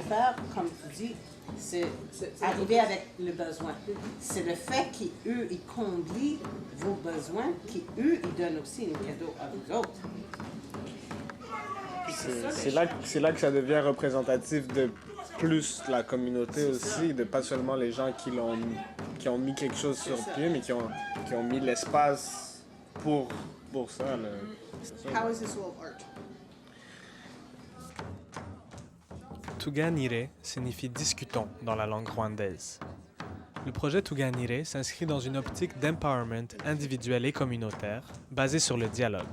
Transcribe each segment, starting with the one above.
faire, comme tu dis, c'est arriver avec le besoin. C'est le fait qu'eux, ils comblent vos besoins, qu'eux, ils donnent aussi un cadeau à vous autres. C'est là que ça devient représentatif de plus la communauté aussi, de pas seulement les gens qui ont mis quelque chose sur pied, mais qui ont mis l'espace pour ça. How is this wall of art? Tuganire signifie discutons dans la langue rwandaise. Le projet Tuganire s'inscrit dans une optique d'empowerment individuel et communautaire basée sur le dialogue.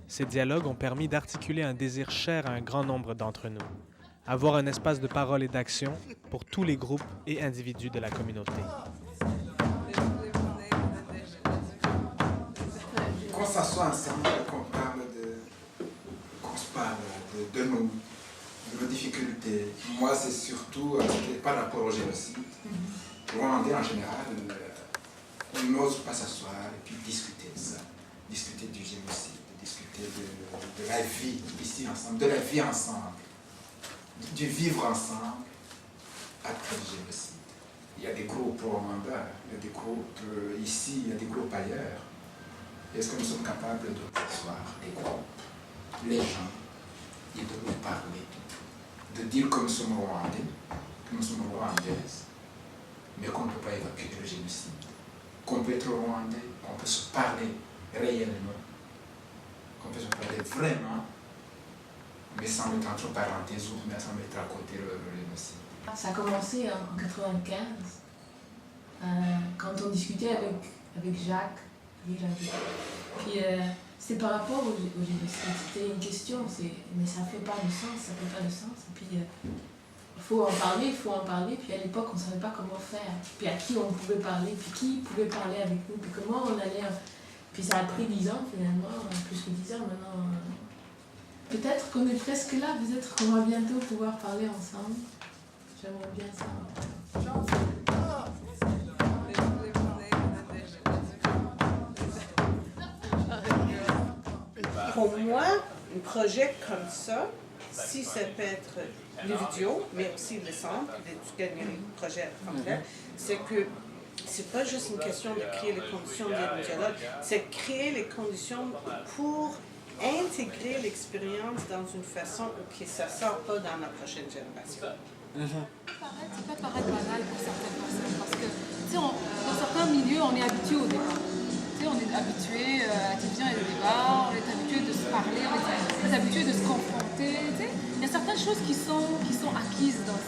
Ces dialogues ont permis d'articuler un désir cher à un grand nombre d'entre nous, avoir un espace de parole et d'action pour tous les groupes et individus de la communauté. Qu'on s'assoit ensemble, qu'on se parle de nos difficultés. Moi, c'est surtout par rapport au génocide. Les Rwandais, en général, on n'ose pas s'asseoir et puis discuter de ça, discuter du génocide, discuter de la vie ici ensemble, de la vie ensemble, du vivre ensemble après le génocide. Il y a des groupes au Rwanda, il y a des groupes ici, il y a des groupes ailleurs. Est-ce que nous sommes capables de s'asseoir, les groupes, les gens, et de nous parler, de dire que nous sommes Rwandais, que nous sommes Rwandaises, mais qu'on ne peut pas évacuer le génocide, qu'on peut être Rwandais, qu'on peut se parler réellement, qu'on peut se parler vraiment, mais sans mettre entre parenthèses ou sans mettre à côté le génocide. Ça a commencé en 1995, quand on discutait avec Jacques. Puis c'est par rapport au génocide. C'était une question, mais ça fait pas de sens, ça fait pas de sens. Et puis il faut en parler, puis à l'époque on ne savait pas comment faire. Puis à qui on pouvait parler, puis qui pouvait parler avec nous, puis comment on allait. Puis ça a pris 10 ans finalement, plus que 10 ans maintenant. Peut-être qu'on est presque là, peut-être qu'on va bientôt pouvoir parler ensemble. J'aimerais bien ça. Pour moi, un projet comme ça, si ça peut être les vidéos, mais aussi le centre, le projet complet, c'est que c'est pas juste une question de créer les conditions du dialogue, c'est créer les conditions pour intégrer l'expérience dans une façon où ça ne sort pas dans la prochaine génération. Ça peut paraître banal pour certaines personnes parce que dans certains milieux, on est habitué au débat. On est habitué à la télévision et au débat, on est habitué de se parler, on est habitué de se confronter. Il y a certaines choses qui sont acquises dans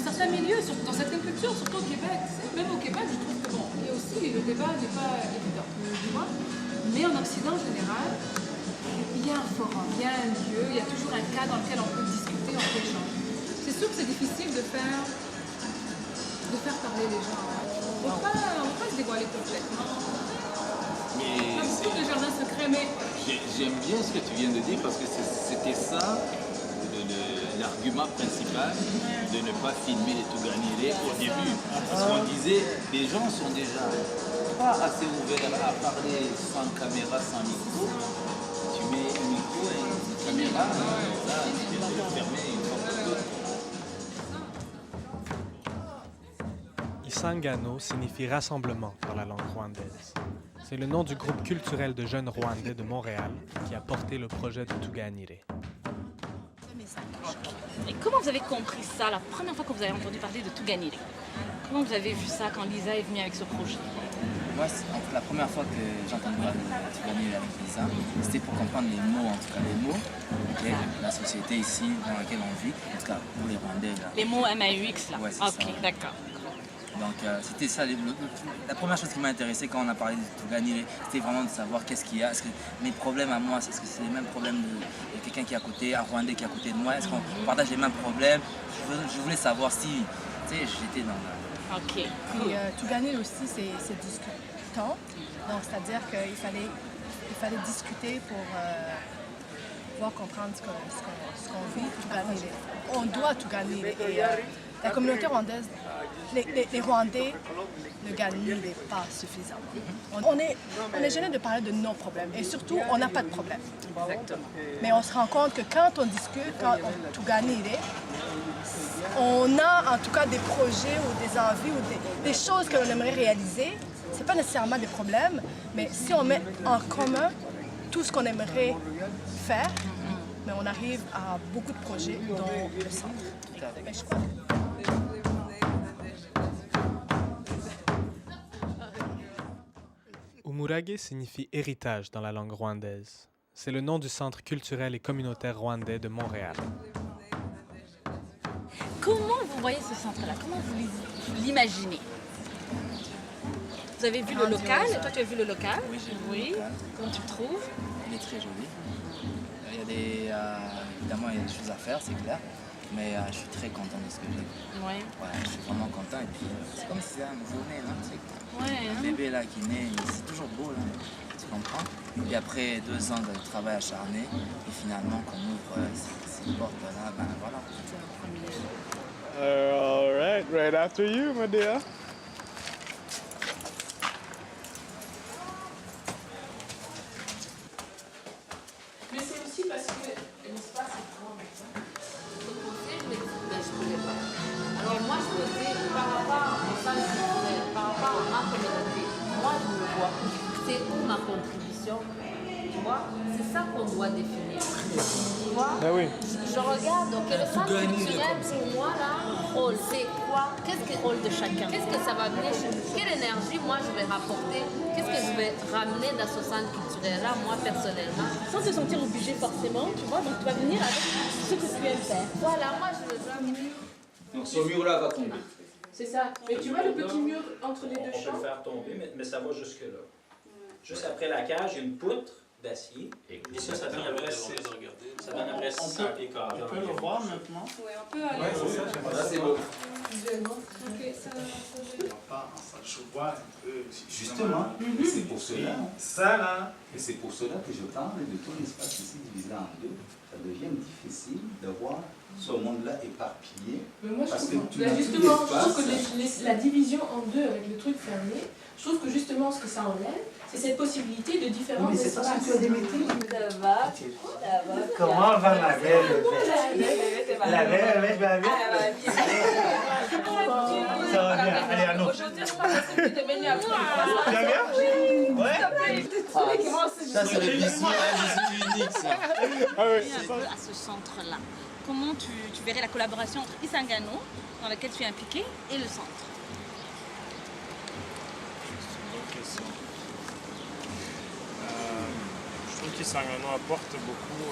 certains milieux, dans certaines cultures, surtout au Québec. Même au Québec, je trouve que il y a aussi le débat n'est pas évident. Tu vois? Mais en Occident en général, il y a un forum, il y a un lieu, il y a toujours un cas dans lequel on peut discuter, on peut échanger. C'est sûr que c'est difficile de faire parler les gens. On ne peut pas se dévoiler complètement. Mais c'est le jardin secret, mais... J'aime bien ce que tu viens de dire parce que c'était ça l'argument principal de ne pas filmer les Tuganire au début. Parce qu'on disait, les gens sont déjà pas assez ouverts à parler sans caméra, sans micro. Tu mets un micro et une caméra, là, tu viens de le fermer une fois pour toutes. Isangano signifie rassemblement dans la langue rwandaise. C'est le nom du groupe culturel de jeunes rwandais de Montréal qui a porté le projet de Tuganire. Et comment vous avez compris ça la première fois que vous avez entendu parler de Tuganire? Comment vous avez vu ça quand Lisa est venue avec ce projet? Moi, la première fois que j'ai entendu parler de Tuganire avec Lisa, c'était pour comprendre les mots, en tout cas les mots de la société ici dans laquelle on vit, en tout cas pour les Rwandais. Là. Les mots MAUX là? Ouais, c'est ok, ça. d'accord. Donc c'était ça, la première chose qui m'a intéressé quand on a parlé de Tuganire, c'était vraiment de savoir qu'est-ce qu'il y a, est-ce que mes problèmes à moi, est-ce que c'est les mêmes problèmes de quelqu'un qui est à côté, un Rwandais qui est à côté de moi, est-ce qu'on partage les mêmes problèmes? Je voulais savoir si, tu sais, j'étais dans la... Ok. Puis Tuganire aussi, c'est discutant, donc c'est-à-dire qu'il fallait discuter pour pouvoir comprendre ce qu'on vit, Tuganire. On doit Tuganire. Et la communauté rwandaise, les Rwandais ne gagnent pas suffisamment. On est gêné de parler de nos problèmes et surtout, on n'a pas de problème. Mais on se rend compte que quand on discute, quand on tout gagne, on a en tout cas des projets ou des envies ou des choses que l'on aimerait réaliser. Ce n'est pas nécessairement des problèmes, mais si on met en commun tout ce qu'on aimerait faire, mais on arrive à beaucoup de projets dans le centre. Mais je crois Umurage signifie héritage dans la langue rwandaise. C'est le nom du Centre culturel et communautaire rwandais de Montréal. Comment vous voyez ce centre-là? Comment vous l'imaginez? Vous avez vu le local? Toi, tu as vu le local? Oui, j'ai vu Oui. le local. Comment tu le trouves? Il est très joli. Il y a évidemment, il y a des choses à faire, c'est clair. Mais je suis très content de ce que j'ai. Oui. Ouais, je suis vraiment content. Et puis, c'est comme si c'était un nouveau-né, là. Ouais, Un bébé là qui naît, c'est toujours beau, là. Tu comprends? Et après 2 ans de travail acharné, et finalement, qu'on ouvre ces portes-là, ben voilà. All right after you, my dear. Mais c'est aussi parce que l'espace est grand maintenant. Je voulais pas. Alors moi, je me dis, par rapport au centre culturel, par rapport à ma communauté, moi, je me vois. C'est où ma contribution? Tu vois? C'est ça qu'on doit définir. Tu vois? Ben oui. Je regarde, ok, le centre culturel, pour moi, là, rôle, c'est quoi? Qu'est-ce que le rôle de chacun? Qu'est-ce que ça va venir? Quelle énergie, moi, je vais rapporter? Qu'est-ce que je vais ramener dans ce centre culturel-là, moi, personnellement? Sans te sentir obligé forcément, tu vois, donc tu vas venir avec ce que tu aimes faire. Voilà, moi, je veux venir. Donc ce mur-là va tomber. C'est ça. Mais tu vois le petit mur entre les deux On peut chambres? le faire tomber, mais ça va jusque-là. Juste après la cage, il y a une poutre d'acier. Et ça donne à peu près 600 pieds carrés. On peut le voir maintenant. Oui, on peut aller. Ouais, c'est ça, Là, c'est beau. Ok, ça Je vois un peu. Justement, c'est pour cela. Ça là. Et c'est pour cela que je parle de tout l'espace ici divisé en deux. Ça devient difficile de voir ce monde-là éparpillé. Mais moi, je parce trouve, que tu là, as tout justement, je l'espace. trouve que la division en deux avec le truc fermé, je trouve que justement ce que ça enlève, c'est cette possibilité de différents Oui, mais c'est espaces. parce que tu as des meetings. Ça va? Comment va ma belle? La belle, va bien. Ça va bien. Allez, à nous. Aujourd'hui, je pense que c'est de venir à vous. Tu vas bien? Ouais. Ça, c'est le vision unique, ça. Ah oui. Un peu à ce centre-là. Comment tu verrais la collaboration entre Isangano, dans laquelle tu es impliqué, et le centre? C'est une bonne question. Je trouve qu'Isangano apporte beaucoup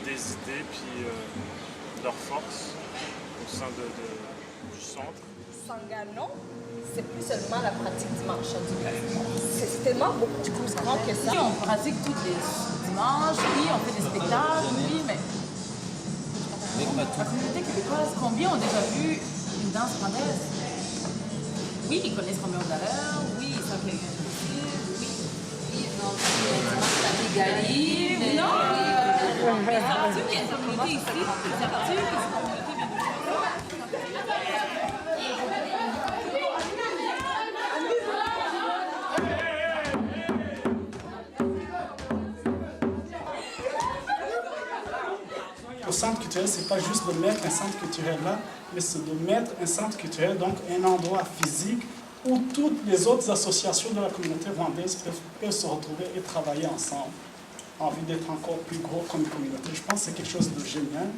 des idées puis leur force au sein du centre. Sangano, c'est plus seulement la pratique dimanche du placement. C'est tellement beaucoup plus grand que ça. Oui, on pratique tous les dimanches, oui, on fait des spectacles, oui, mais la communauté québécoise, combien ont déjà vu une danse rwandaise? Oui, ils connaissent combien d'heures, oui, ils savent quelqu'un de possible, oui. Ils ont vu la Gali, Mais non, mais savent-tu qu'il y a une communauté ici? Savent-tu que c'est une communauté Au centre culturel, c'est pas juste de mettre un centre culturel là, mais c'est de mettre un centre culturel, donc un endroit physique où toutes les autres associations de la communauté rwandaise peuvent se retrouver et travailler ensemble, en vue d'être encore plus gros comme communauté. Je pense que c'est quelque chose de génial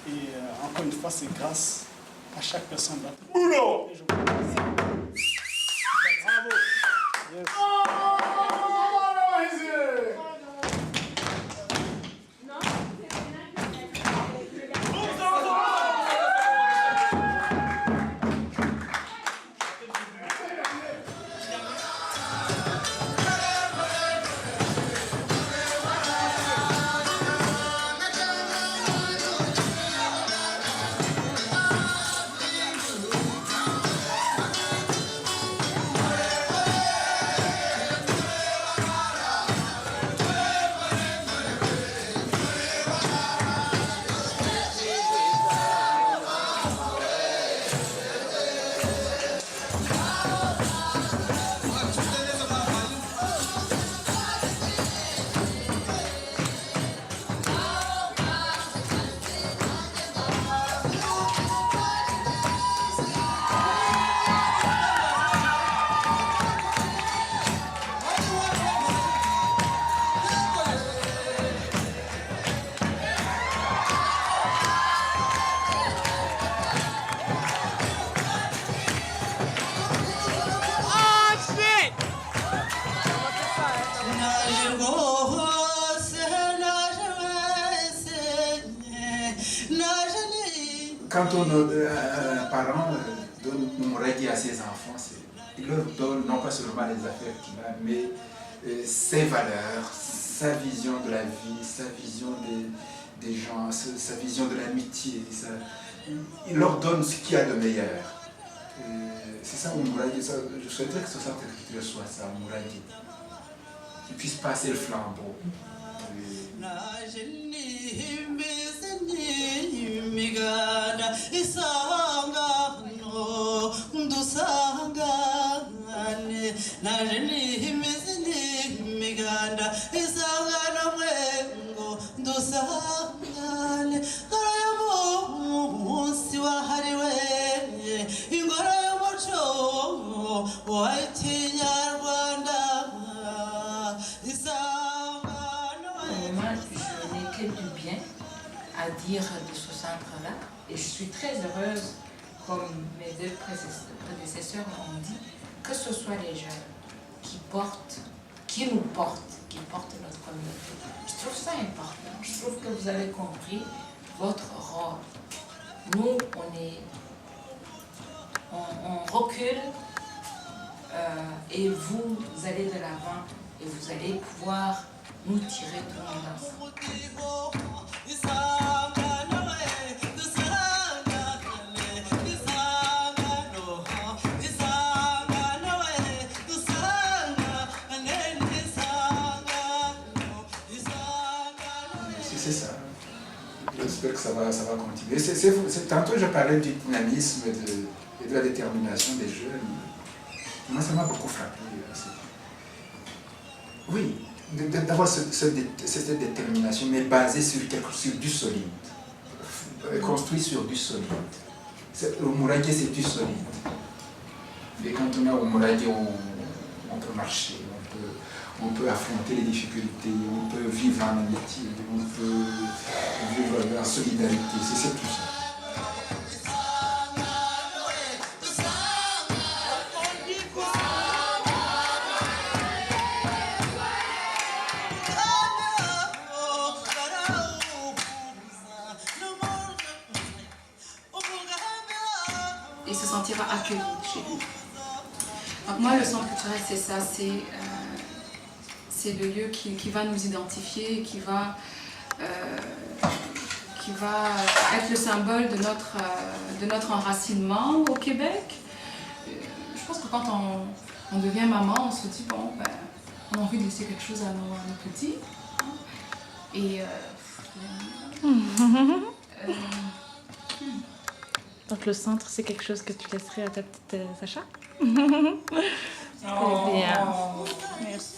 et encore une fois, c'est grâce à chaque personne là. Bravo! Quand un parent donne un reggae à ses enfants, il leur donne non pas seulement les affaires qu'il a, mais ses valeurs, sa vision de la vie, sa vision des gens, sa vision de l'amitié. Il leur donne ce qu'il y a de meilleur. C'est ça Umurage. Je souhaiterais que ce centre culturel soit ça, Umurage. Qu'il puisse passer le flambeau. À dire de ce centre-là, et je suis très heureuse, comme mes deux prédécesseurs ont dit, que ce soit les jeunes qui nous portent notre communauté. Je trouve ça important. Je trouve que vous avez compris votre rôle. Nous, on recule et vous allez de l'avant et vous allez pouvoir nous tirer tout le monde ensemble. C'est ça. J'espère que ça va continuer. Tantôt, je parlais du dynamisme et de la détermination des jeunes. Moi, ça m'a beaucoup frappé. Oui, d'avoir cette détermination, mais basée sur du solide. Construit sur du solide. Umurage, c'est du solide. Et quand on est au Umurage, on peut marcher. On peut affronter les difficultés, on peut vivre en amitié, on peut vivre en solidarité, c'est tout ça. Et se sentira accueilli chez lui. Donc moi, le centre culturel, c'est ça, c'est le lieu qui va nous identifier, qui va être le symbole de notre enracinement au Québec. Je pense que quand on devient maman, on se dit, bon, ben, on a envie de laisser quelque chose à nos petits. Hein. Et... Donc le centre, c'est quelque chose que tu laisserais à ta petite Sacha? Oh. Bien. Merci.